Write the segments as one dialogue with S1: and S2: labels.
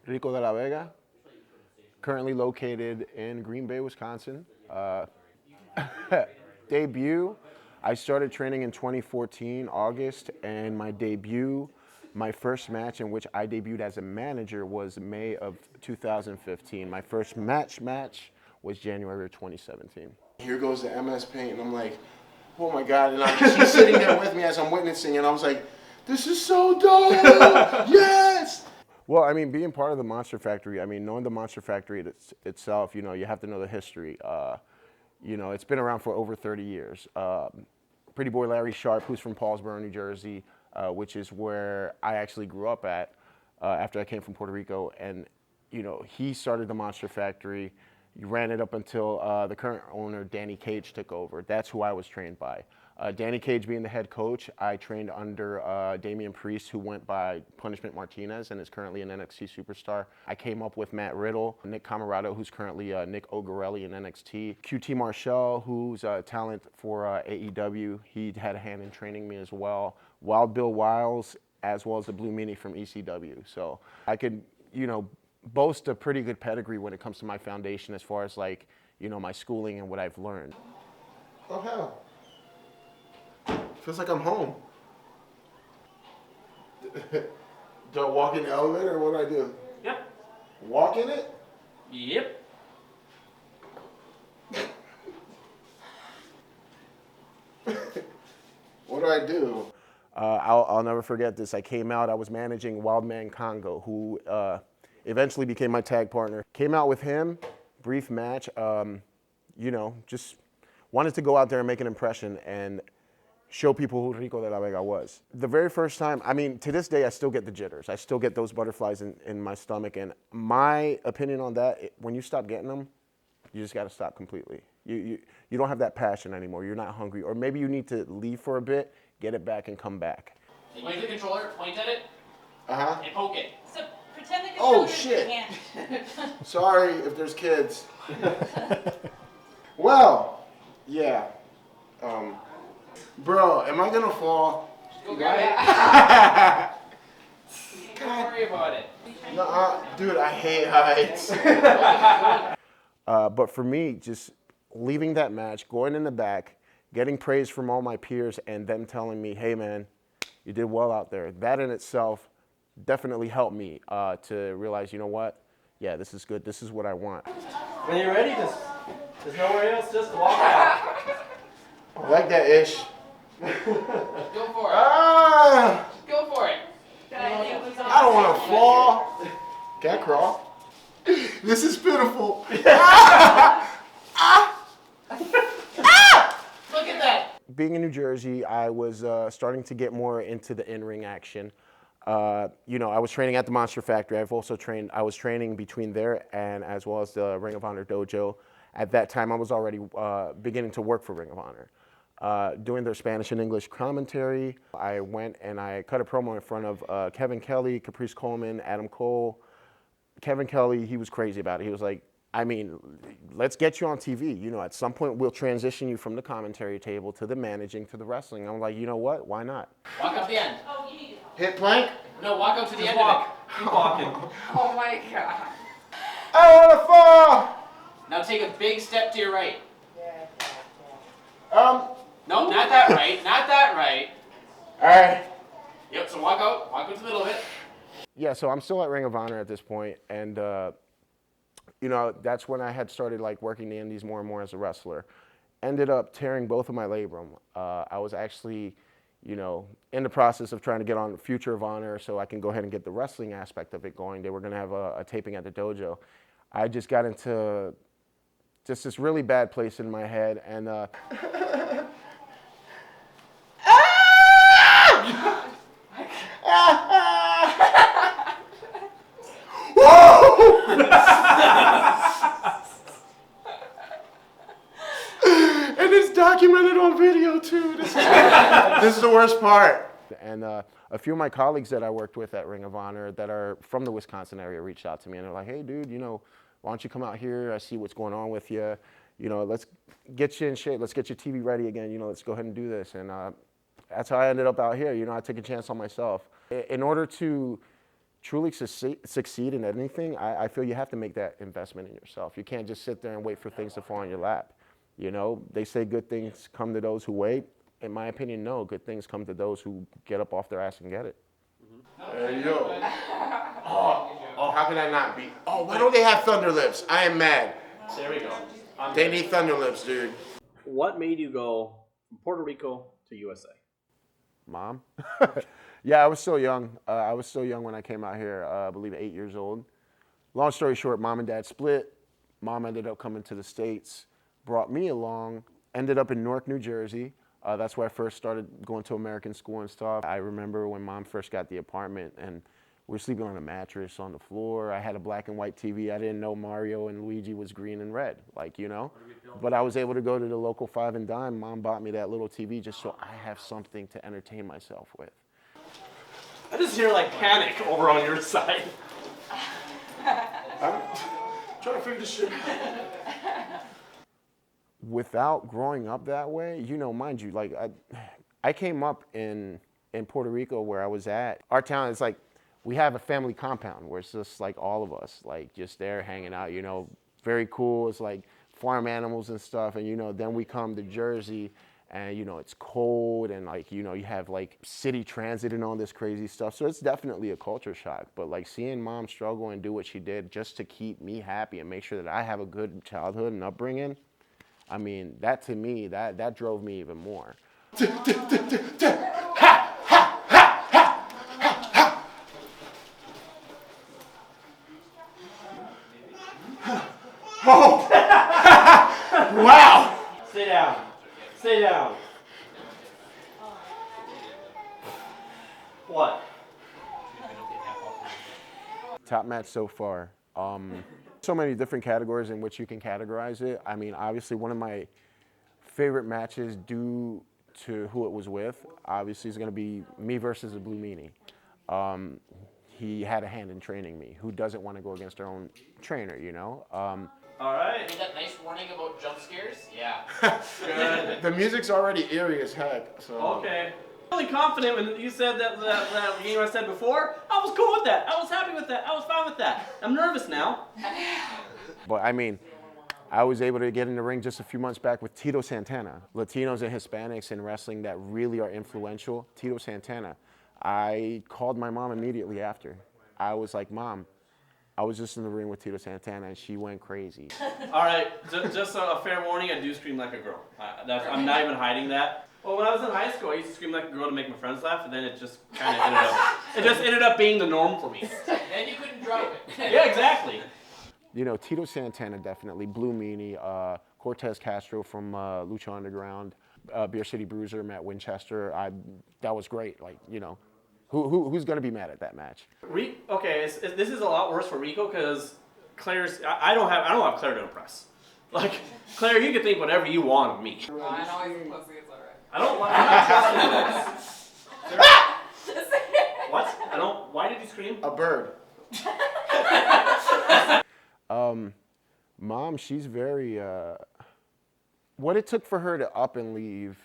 S1: Rico De La Vega, currently located in Green Bay, Wisconsin. Debut, I started training in 2014, August, and my first match in which I debuted as a manager was May of 2015. My first match was January of 2017. Here goes the MS Paint, and I'm like, oh my God, and she's sitting there with me as I'm witnessing, and I was like, this is so dope, yes! Well, I mean, being part of the Monster Factory, I mean, knowing the Monster Factory itself, you know, you have to know the history. You know, it's been around for over 30 years. Pretty boy Larry Sharp, who's from Paulsboro, New Jersey, which is where I actually grew up at after I came from Puerto Rico. And, you know, he started the Monster Factory. He ran it up until the current owner, Danny Cage, took over. That's who I was trained by. Danny Cage being the head coach, I trained under Damian Priest, who went by Punishment Martinez and is currently an NXT superstar. I came up with Matt Riddle, Nick Camarado, who's currently Nick Ogarelli in NXT, QT Marshall, who's a talent for AEW. He had a hand in training me as well. Wild Bill Wiles, as well as the Blue Meanie from ECW. So I could, you know, boast a pretty good pedigree when it comes to my foundation as far as, like, you know, my schooling and what I've learned. Oh, hell. Feels like I'm home. Do I walk in the elevator or what do I do?
S2: Yep.
S1: Walk in it?
S2: Yep.
S1: What do I do? I'll never forget this. I came out, I was managing Wildman Congo, who eventually became my tag partner. Came out with him, brief match, you know, just wanted to go out there and make an impression and show people who Rico De La Vega was. The very first time, I mean, to this day, I still get the jitters. I still get those butterflies in my stomach. And my opinion on that, when you stop getting them, you just got to stop completely. You don't have that passion anymore. You're not hungry. Or maybe you need to leave for a bit, get it back, and come back.
S2: Point to the controller, point at it,
S1: Uh-huh.
S2: and poke it.
S3: So pretend the controller's
S1: Oh, shit.
S3: in your hand.
S1: Sorry if there's kids. Well, yeah. Bro, am I gonna fall?
S2: Go grab it. Don't worry about it.
S1: Dude, I hate heights. But for me, just leaving that match, going in the back, getting praise from all my peers, and them telling me, hey man, you did well out there. That in itself definitely helped me to realize, you know what? Yeah, this is good. This is what I want.
S4: When you're ready, there's nowhere else, just walk out.
S1: I like that ish.
S2: Go for it.
S1: Ah!
S2: Go for it.
S1: I don't want to fall. Can I crawl? This is pitiful.
S2: Look at that.
S1: Being in New Jersey, I was starting to get more into the in-ring action. You know, I was training at the Monster Factory. I was training between there and as well as the Ring of Honor dojo. At that time, I was already beginning to work for Ring of Honor. Doing their Spanish and English commentary. I went and I cut a promo in front of Kevin Kelly, Caprice Coleman, Adam Cole. Kevin Kelly, he was crazy about it. He was like, I mean, let's get you on TV. You know, at some point we'll transition you from the commentary table to the managing to the wrestling. I'm like, you know what? Why not?
S2: Walk up the end.
S3: Oh, you need to.
S1: Hit plank?
S2: No, walk up to the
S4: Just
S2: end
S4: walk.
S2: of
S4: Keep walking.
S3: Oh my God.
S1: I want to fall!
S2: it. Now take a big step to your right.
S1: No,
S2: not that right. Not that right.
S1: All right.
S2: Yep, so walk out to the middle of it.
S1: Yeah, so I'm still at Ring of Honor at this point, and you know, that's when I had started like working the indies more and more as a wrestler. Ended up tearing both of my labrum. I was actually, you know, in the process of trying to get on Future of Honor so I can go ahead and get the wrestling aspect of it going. They were going to have a taping at the dojo. I just got into just this really bad place in my head, and and it's documented on video too. This is the worst part. And a few of my colleagues that I worked with at Ring of Honor that are from the Wisconsin area reached out to me and they're like, hey dude, you know, why don't you come out here? I see what's going on with you. You know, let's get you in shape. Let's get your TV ready again. You know, let's go ahead and do this. And That's how I ended up out here. You know, I took a chance on myself. In order to truly succeed in anything, I feel you have to make that investment in yourself. You can't just sit there and wait for things to fall in your lap. You know, they say good things come to those who wait. In my opinion, no. Good things come to those who get up off their ass and get it. Hey, yo. Oh, how can I not be? Oh, why don't they have Thunder Lips? I am mad.
S4: There we go.
S1: They need Thunder Lips, dude.
S4: What made you go from Puerto Rico to USA?
S1: Mom? Yeah, I was still young. I was still young when I came out here, I believe 8 years old. Long story short, mom and dad split. Mom ended up coming to the States, brought me along, ended up in Newark, New Jersey. That's where I first started going to American school and stuff. I remember when mom first got the apartment and we were sleeping on a mattress on the floor. I had a black and white TV. I didn't know Mario and Luigi was green and red, like, you know. But I was able to go to the local 5 and dime. Mom bought me that little TV just so I have something to entertain myself with.
S4: I just hear like panic over on your side.
S1: I'm trying to figure this shit out. Without growing up that way, you know, mind you, like I came up in Puerto Rico where I was at. Our town is like, we have a family compound where it's just like all of us, like just there hanging out, you know, very cool. It's like farm animals and stuff. And, you know, then we come to Jersey and, you know, it's cold and like, you know, you have like city transit and all this crazy stuff. So it's definitely a culture shock. But like seeing mom struggle and do what she did just to keep me happy and make sure that I have a good childhood and upbringing, I mean, that to me, that drove me even more. Oh! Wow!
S4: Stay down. Stay down. What?
S1: Top match so far. So many different categories in which you can categorize it. I mean, obviously one of my favorite matches due to who it was with, obviously is going to be me versus the Blue Meanie. He had a hand in training me. Who doesn't want to go against their own trainer, you know?
S4: All right.
S2: Made that nice warning about jump scares? Yeah.
S4: Good.
S1: The music's already eerie as heck, so.
S4: Okay. Really confident when you said that game I said before. I was cool with that. I was happy with that. I was fine with that. I'm nervous now.
S1: But I mean, I was able to get in the ring just a few months back with Tito Santana. Latinos and Hispanics in wrestling that really are influential. Tito Santana. I called my mom immediately after. I was like, Mom, I was just in the ring with Tito Santana and she went crazy.
S4: All right, just a fair warning, I do scream like a girl. I'm not even hiding that. Well, when I was in high school, I used to scream like a girl to make my friends laugh, and then it just kind of ended up being the norm for me.
S2: And you couldn't drop it.
S4: Yeah, exactly.
S1: You know, Tito Santana definitely, Blue Meanie, Cortez Castro from Lucha Underground, Beer City Bruiser, Matt Winchester. That was great. Like, you know, who's going to be mad at that match?
S4: Okay, this is a lot worse for Rico because Claire's. I don't have Claire to impress. Like Claire, you can think whatever you want of me.
S3: I know he's pussy, it's alright.
S4: I'm not trusting this. What? I don't. Why did you scream?
S1: A bird. Mom, she's very, what it took for her to up and leave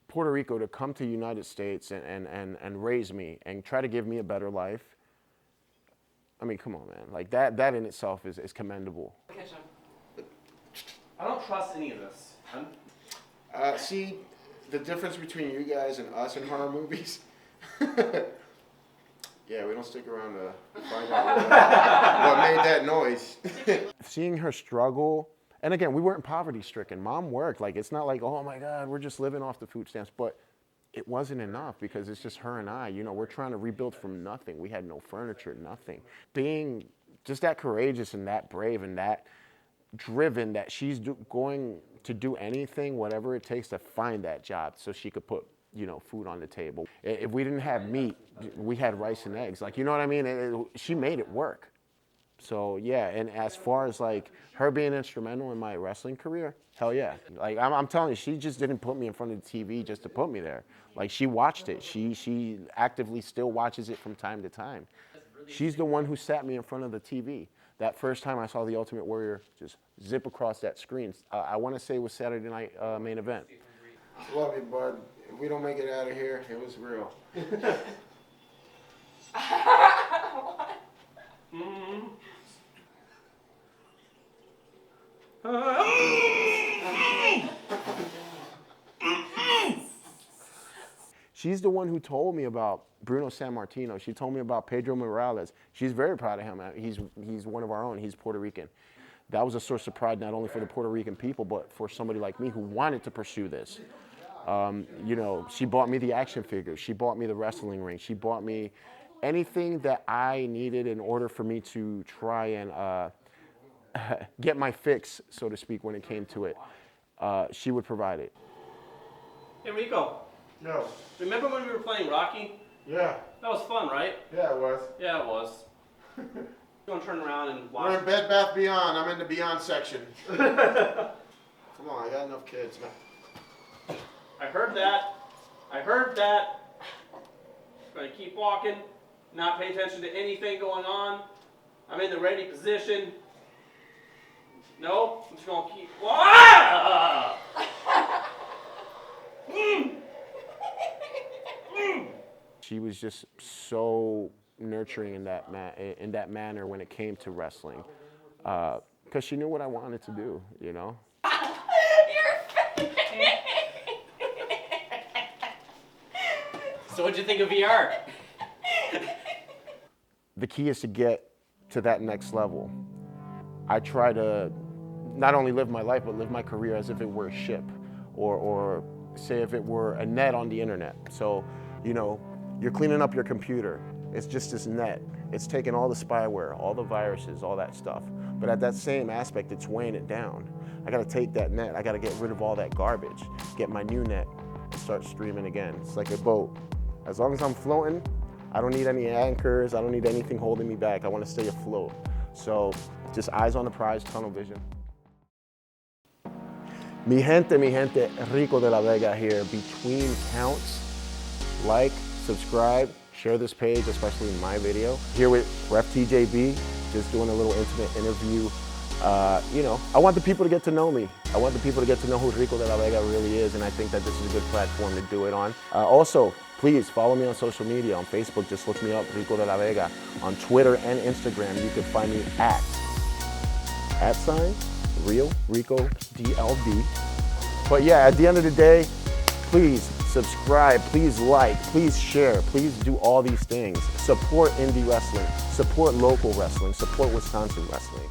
S1: Puerto Rico to come to the United States and raise me and try to give me a better life. I mean, come on, man. Like that in itself is commendable.
S3: Kitchen.
S4: I don't trust any of this.
S1: See, the difference between you guys and us in horror movies? Yeah, we don't stick around to find out what made that noise. Seeing her struggle, and again, we weren't poverty stricken. Mom worked. Like, it's not like, oh my God, we're just living off the food stamps. But it wasn't enough because it's just her and I. You know, we're trying to rebuild from nothing. We had no furniture, nothing. Being just that courageous and that brave and that driven that she's going to do anything, whatever it takes to find that job so she could put, you know, food on the table. If we didn't have meat, we had rice and eggs. Like, you know what I mean? She made it work. So yeah, and as far as like her being instrumental in my wrestling career, hell yeah. Like I'm telling you, she just didn't put me in front of the TV just to put me there. Like she watched it. She actively still watches it from time to time. She's the one who sat me in front of the TV. That first time I saw the Ultimate Warrior just zip across that screen. I want to say it was Saturday night main event. Love you, bud. If we don't make it out of here, it was real. She's the one who told me about Bruno Sammartino. She told me about Pedro Morales. She's very proud of him. He's one of our own. He's Puerto Rican. That was a source of pride not only for the Puerto Rican people, but for somebody like me who wanted to pursue this. You know, she bought me the action figures. She bought me the wrestling ring. She bought me anything that I needed in order for me to try and get my fix, so to speak, when it came to it. She would provide it.
S4: Hey, Rico.
S1: No.
S4: Remember when we were playing Rocky?
S1: Yeah.
S4: That was fun, right?
S1: Yeah, it was.
S4: Yeah, it was. Don't turn around and watch.
S1: We're in Bed Bath Beyond. I'm in the Beyond section. Come on, I got enough kids, man.
S4: I heard that. I heard that. Gonna keep walking, not pay attention to anything going on. I'm in the ready position. No, I'm just gonna keep. Ah!
S1: She was just so nurturing in that manner when it came to wrestling, because she knew what I wanted to do, you know.
S2: So what'd you think of VR?
S1: The key is to get to that next level. I try to not only live my life, but live my career as if it were a ship, or say if it were a net on the internet. So, you know, you're cleaning up your computer. It's just this net. It's taking all the spyware, all the viruses, all that stuff. But at that same aspect, it's weighing it down. I gotta take that net, I gotta get rid of all that garbage, get my new net, and start streaming again. It's like a boat. As long as I'm floating, I don't need any anchors, I don't need anything holding me back. I wanna stay afloat. So just eyes on the prize, tunnel vision. Mi gente, Rico De La Vega here. Between counts, like, subscribe, share this page, especially my video. Here with Ref TJB, just doing a little intimate interview. You know, I want the people to get to know me. I want the people to get to know who Rico De La Vega really is, and I think that this is a good platform to do it on. Also, please follow me on social media. On Facebook, just look me up, Rico De La Vega. On Twitter and Instagram, you can find me at Real Rico DLB. But yeah, at the end of the day, please subscribe, please like, please share, please do all these things. Support indie wrestling, support local wrestling, support Wisconsin wrestling.